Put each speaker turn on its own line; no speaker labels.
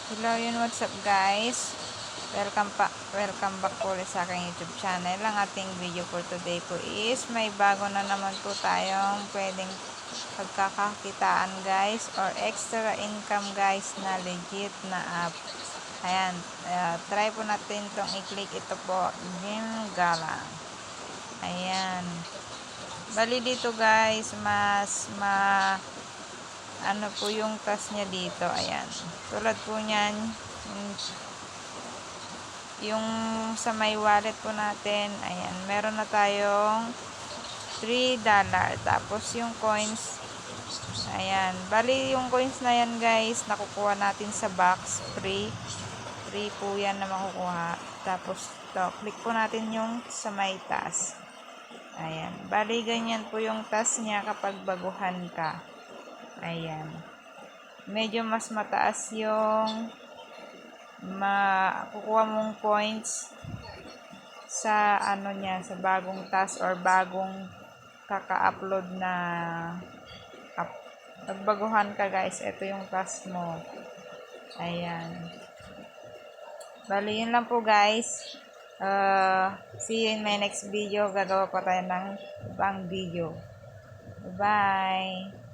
Hello yun, what's up guys? Welcome back po ulit sa aking YouTube channel. Ang ating video for today po is may bago na naman po tayong pwedeng pagkakakitaan guys or extra income guys na legit na app. Ayan, try po natin itong i-click. Ito po, Gym Gala. Ayan. Bali dito guys, ano po yung task niya dito. Ayan, tulad po niyan, yung sa may wallet po natin, ayan, meron na tayong $3. Tapos yung coins, ayan, bali yung coins na yan guys, nakukuha natin sa box, free po yan na makukuha. Tapos to, click po natin yung sa may task. Ayan, bali ganyan po yung task niya kapag baguhan ka. Ayan, medyo mas mataas yung makukuha mong points sa ano niya, sa bagong task or bagong kaka-upload na app. Pagbaguhan ka guys, ito yung task mo. Ayan, bali yun lang po guys. See you in my next video. Gagawa pa tayo ng ibang video. Bye.